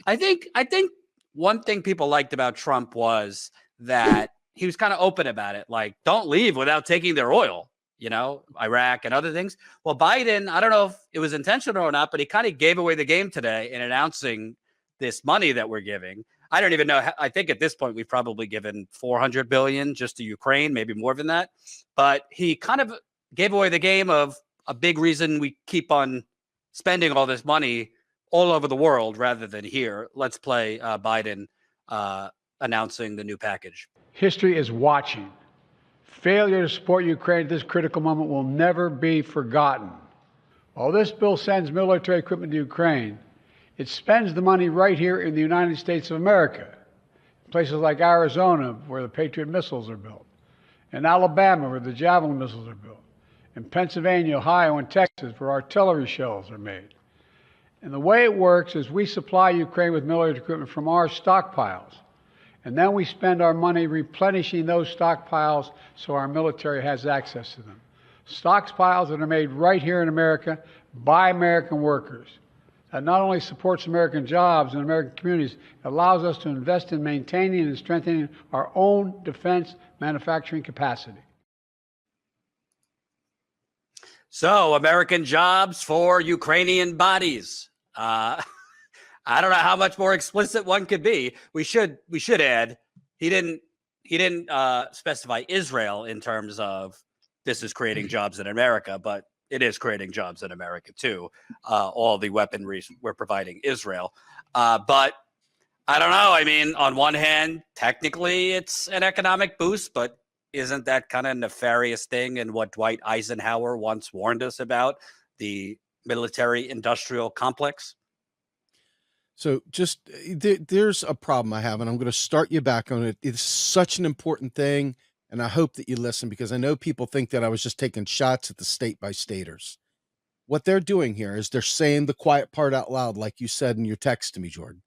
I think one thing people liked about Trump was that he was kind of open about it. Like, don't leave without taking their oil, Iraq and other things. Well, Biden, I don't know if it was intentional or not, but he kind of gave away the game today in announcing this money that we're giving. I don't even know. I think at this point we've probably given $400 billion just to Ukraine, maybe more than that. But he kind of gave away the game of a big reason we keep on spending all this money all over the world rather than here. Let's play Biden announcing the new package. History is watching. Failure to support Ukraine at this critical moment will never be forgotten. While this bill sends military equipment to Ukraine, it spends the money right here in the United States of America, in places like Arizona, where the Patriot missiles are built, in Alabama, where the Javelin missiles are built, in Pennsylvania, Ohio, and Texas, where artillery shells are made. And the way it works is we supply Ukraine with military equipment from our stockpiles, and then we spend our money replenishing those stockpiles so our military has access to them. Stockpiles that are made right here in America by American workers. That not only supports American jobs and American communities, it allows us to invest in maintaining and strengthening our own defense manufacturing capacity. So, American jobs for Ukrainian bodies. I don't know how much more explicit one could be. We should add he didn't specify Israel in terms of this is creating jobs in America, but it is creating jobs in America too. All the weaponry we're providing Israel, but I don't know. I mean, on one hand, technically it's an economic boost, but isn't that kind of nefarious thing and what Dwight Eisenhower once warned us about, the military-industrial complex? So there's a problem I have, and I'm going to start you back on it. It's such an important thing, and I hope that you listen, because I know people think that I was just taking shots at the state-by-staters. What they're doing here is they're saying the quiet part out loud, like you said in your text to me, Jordan.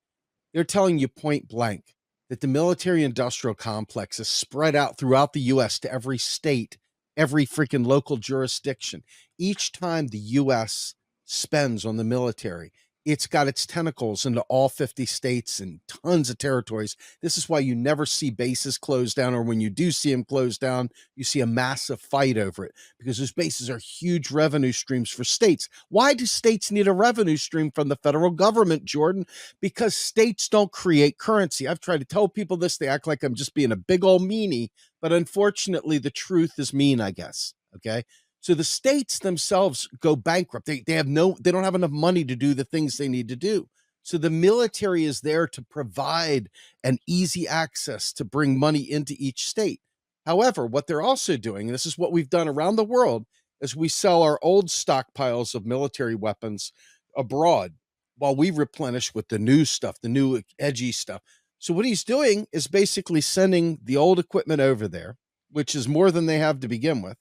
They're telling you point blank that the military-industrial complex is spread out throughout the U.S. to every state, every freaking local jurisdiction. Each time the U.S. spends on the military, it's got its tentacles into all 50 states and tons of territories. This is why you never see bases closed down, or when you do see them closed down, you see a massive fight over it, because those bases are huge revenue streams for states. Why do states need a revenue stream from the federal government, Jordan? Because states don't create currency. I've tried to tell people this. They act like I'm just being a big old meanie, but unfortunately the truth is mean, I guess. Okay. So the states themselves go bankrupt. They don't have enough money to do the things they need to do. So the military is there to provide an easy access to bring money into each state. However, what they're also doing, and this is what we've done around the world, is we sell our old stockpiles of military weapons abroad while we replenish with the new stuff, the new edgy stuff. So what he's doing is basically sending the old equipment over there, which is more than they have to begin with.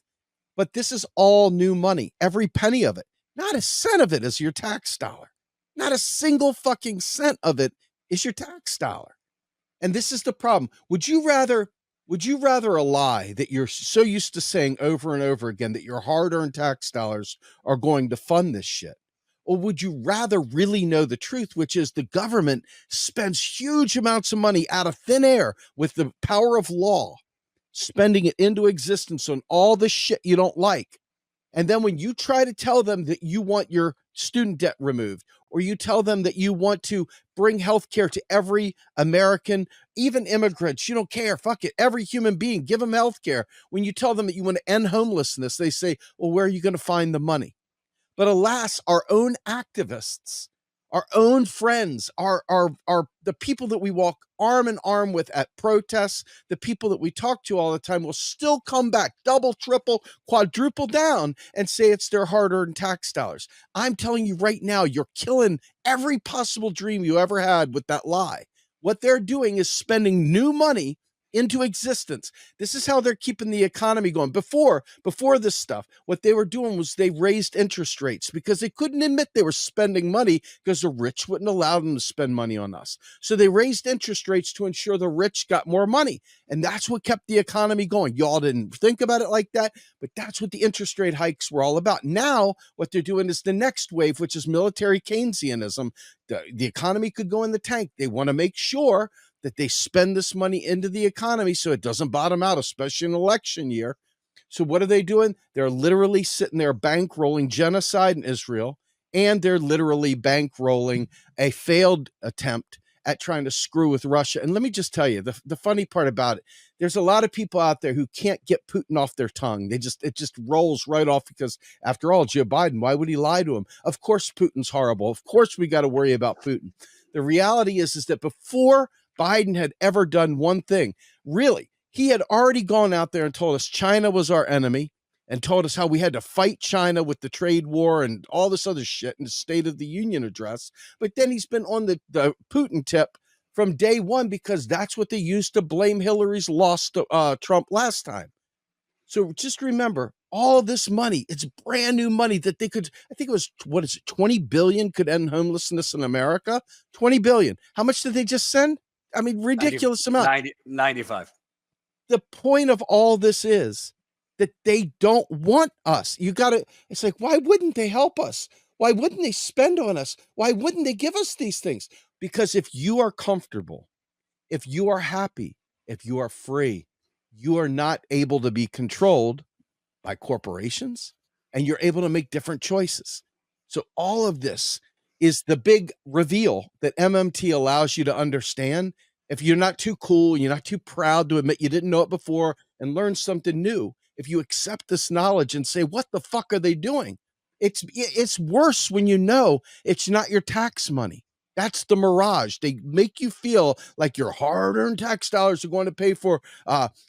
But this is all new money, every penny of it. Not a cent of it is your tax dollar. Not a single fucking cent of it is your tax dollar. And this is the problem. Would you rather a lie that you're so used to saying over and over again that your hard-earned tax dollars are going to fund this shit? Or would you rather really know the truth, which is the government spends huge amounts of money out of thin air with the power of law, spending it into existence on all the shit you don't like. And then when you try to tell them that you want your student debt removed, or you tell them that you want to bring health care to every American, even immigrants, you don't care, fuck it, every human being, give them health care. When you tell them that you want to end homelessness, they say, well, where are you going to find the money? But alas, our own activists, our own friends, are the people that we walk arm in arm with at protests, the people that we talk to all the time, will still come back, double, triple, quadruple down and say it's their hard-earned tax dollars. I'm telling you right now, you're killing every possible dream you ever had with that lie. What they're doing is spending new money into existence. This is how they're keeping the economy going. Before this stuff, what they were doing was they raised interest rates because they couldn't admit they were spending money because the rich wouldn't allow them to spend money on us. So they raised interest rates to ensure the rich got more money. And that's what kept the economy going. Y'all didn't think about it like that, but that's what the interest rate hikes were all about. Now, what they're doing is the next wave, which is military Keynesianism. The economy could go in the tank. They want to make sure that they spend this money into the economy so it doesn't bottom out, especially in election year. So what are they doing? They're literally sitting there bankrolling genocide in Israel, and they're literally bankrolling a failed attempt at trying to screw with Russia. And let me just tell you, the funny part about it, there's a lot of people out there who can't get Putin off their tongue. It just rolls right off because, after all, Joe Biden, why would he lie to him? Of course, Putin's horrible. Of course, we got to worry about Putin. The reality is that before Biden had ever done one thing, really, he had already gone out there and told us China was our enemy and told us how we had to fight China with the trade war and all this other shit in the State of the Union address. But then he's been on the Putin tip from day one because that's what they used to blame Hillary's loss to Trump last time. So just remember, all of this money, it's brand new money that they could, I think it was, 20 billion could end homelessness in America? 20 billion. How much did they just send? I mean, ridiculous amount. 95. The point of all this is that they don't want us. It's like, why wouldn't they help us? Why wouldn't they spend on us? Why wouldn't they give us these things? Because if you are comfortable, if you are happy, if you are free, you are not able to be controlled by corporations, and you're able to make different choices. So all of this is the big reveal that MMT allows you to understand. If you're not too cool, you're not too proud to admit you didn't know it before and learn something new, if you accept this knowledge and say, what the fuck are they doing? It's worse when you know it's not your tax money. That's the mirage. They make you feel like your hard-earned tax dollars are going to pay for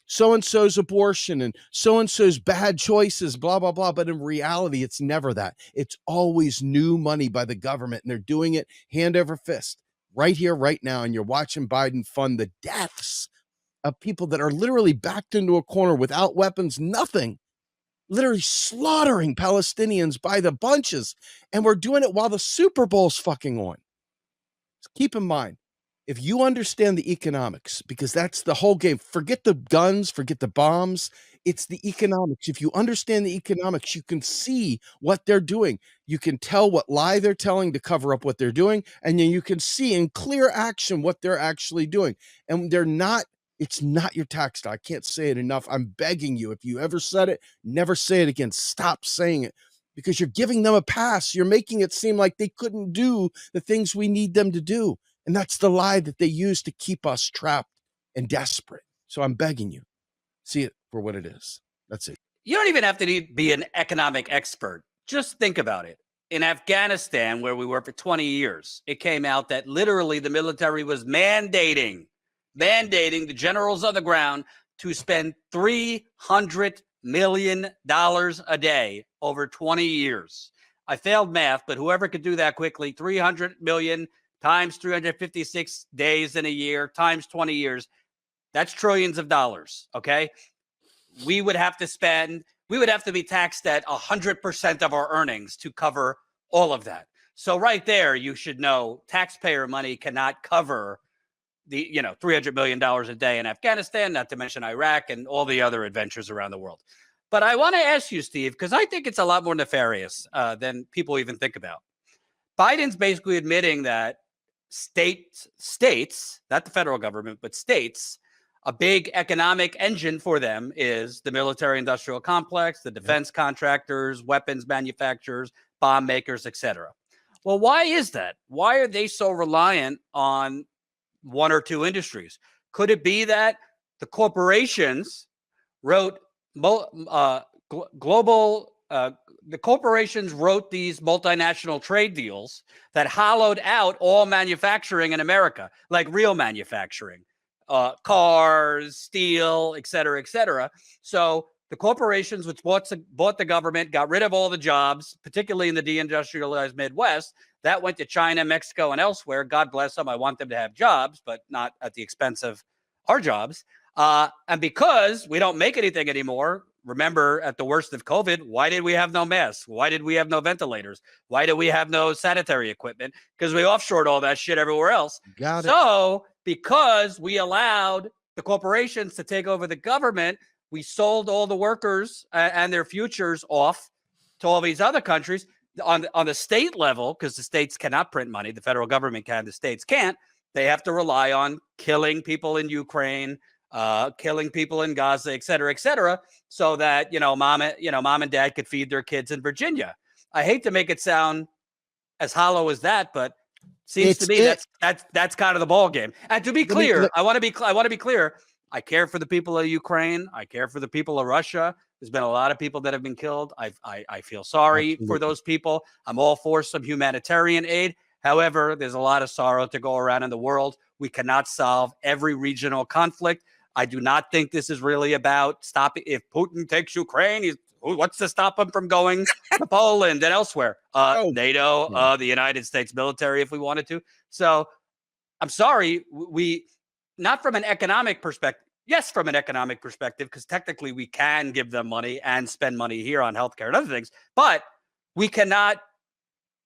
so-and-so's abortion and so-and-so's bad choices, blah, blah, blah. But in reality, it's never that. It's always new money by the government, and they're doing it hand over fist right here, right now. And you're watching Biden fund the deaths of people that are literally backed into a corner without weapons, nothing, literally slaughtering Palestinians by the bunches. And we're doing it while the Super Bowl's fucking on. Keep in mind, if you understand the economics, because that's the whole game, forget the guns, forget the bombs, it's the economics. If you understand the economics, you can see what they're doing. You can tell what lie they're telling to cover up what they're doing, and then you can see in clear action what they're actually doing. And it's not your tax dollar. I can't say it enough. I'm begging you, if you ever said it, never say it again. Stop saying it. Because you're giving them a pass. You're making it seem like they couldn't do the things we need them to do. And that's the lie that they use to keep us trapped and desperate. So I'm begging you, see it for what it is. That's it. You don't even have to be an economic expert. Just think about it. In Afghanistan, where we were for 20 years, it came out that literally the military was mandating the generals on the ground to spend $300 million a day over 20 years. I failed math, but whoever could do that quickly, 300 million times 356 days in a year times 20 years, that's trillions of dollars. Okay. We would have to be taxed at 100% of our earnings to cover all of that. So right there, you should know taxpayer money cannot cover the, $300 million a day in Afghanistan, not to mention Iraq and all the other adventures around the world. But I want to ask you, Steve, because I think it's a lot more nefarious than people even think about. Biden's basically admitting that states, not the federal government, but states, a big economic engine for them is the military industrial complex, the defense contractors, weapons manufacturers, bomb makers, etc. Well, why is that? Why are they so reliant on one or two industries? Could it be that the corporations wrote the corporations wrote these multinational trade deals that hollowed out all manufacturing in America, like real manufacturing, cars, steel, et cetera, et cetera. So the corporations which bought the government, got rid of all the jobs, particularly in the deindustrialized Midwest, that went to China, Mexico, and elsewhere. God bless them. I want them to have jobs, but not at the expense of our jobs. And because we don't make anything anymore, remember at the worst of COVID, why did we have no masks? Why did we have no ventilators? Why did we have no sanitary equipment? Because we offshored all that shit everywhere else. Got it. So because we allowed the corporations to take over the government, we sold all the workers and their futures off to all these other countries on the state level, because the states cannot print money. The federal government can, the states can't. They have to rely on killing people in Ukraine, killing people in Gaza, et cetera, so that, mom and dad could feed their kids in Virginia. I hate to make it sound as hollow as that, but seems to me that's kind of the ball game. And to be clear, I want to be clear. I care for the people of Ukraine. I care for the people of Russia. There's been a lot of people that have been killed. I feel sorry for those people. I'm all for some humanitarian aid. However, there's a lot of sorrow to go around in the world. We cannot solve every regional conflict. I do not think this is really about stopping. If Putin takes Ukraine, what's to stop him from going to Poland and elsewhere? NATO, the United States military, if we wanted to. So I'm sorry, we not from an economic perspective. Yes, from an economic perspective, because technically we can give them money and spend money here on healthcare and other things, but we cannot.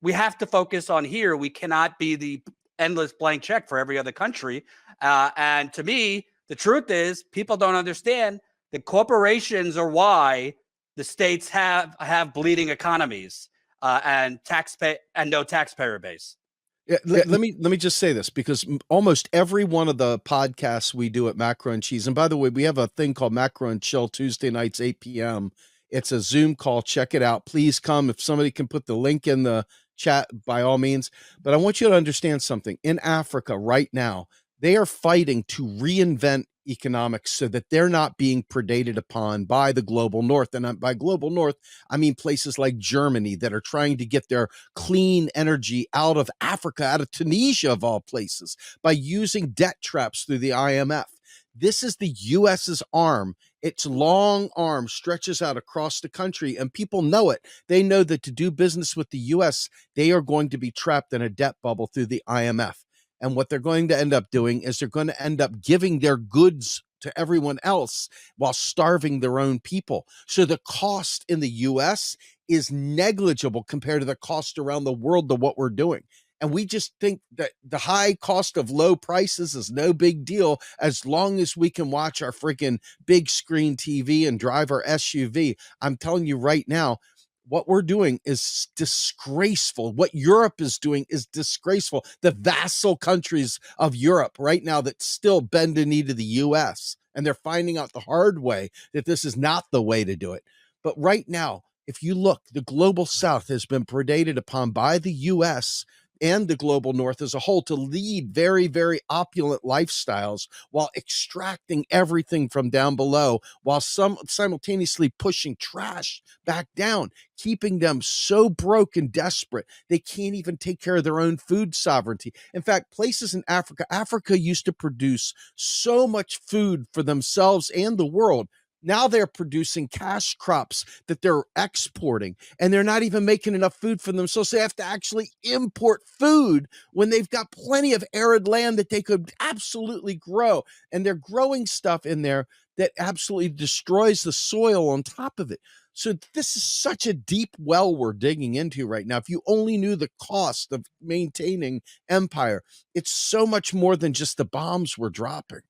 We have to focus on here. We cannot be the endless blank check for every other country. And to me, the truth is, people don't understand that corporations are why the states have bleeding economies and no taxpayer base. Yeah, let me just say this, because almost every one of the podcasts we do at Macro and Cheese, and by the way, we have a thing called Macro and Chill Tuesday nights, 8 p.m. It's a Zoom call. Check it out. Please come. If somebody can put the link in the chat, by all means. But I want you to understand something. In Africa right now, they are fighting to reinvent economics so that they're not being predated upon by the global north. And by global north, I mean places like Germany that are trying to get their clean energy out of Africa, out of Tunisia of all places, by using debt traps through the IMF. This is the US's arm. Its long arm stretches out across the country, and people know it. They know that to do business with the US, they are going to be trapped in a debt bubble through the IMF. And what they're going to end up doing is they're going to end up giving their goods to everyone else while starving their own people. So the cost in the US is negligible compared to the cost around the world of what we're doing. And we just think that the high cost of low prices is no big deal as long as we can watch our freaking big screen TV and drive our SUV. I'm telling you right now, what we're doing is disgraceful. What Europe is doing is disgraceful. The vassal countries of Europe right now that still bend the knee to the US, and they're finding out the hard way that this is not the way to do it. But right now, if you look, the global south has been predated upon by the US and the global north as a whole to lead very, very opulent lifestyles while extracting everything from down below, while simultaneously pushing trash back down, keeping them so broke and desperate they can't even take care of their own food sovereignty. In fact, places in Africa used to produce so much food for themselves and the world. Now they're producing cash crops that they're exporting, and they're not even making enough food for themselves. So they have to actually import food when they've got plenty of arid land that they could absolutely grow. And they're growing stuff in there that absolutely destroys the soil on top of it. So this is such a deep well we're digging into right now. If you only knew the cost of maintaining empire, it's so much more than just the bombs we're dropping.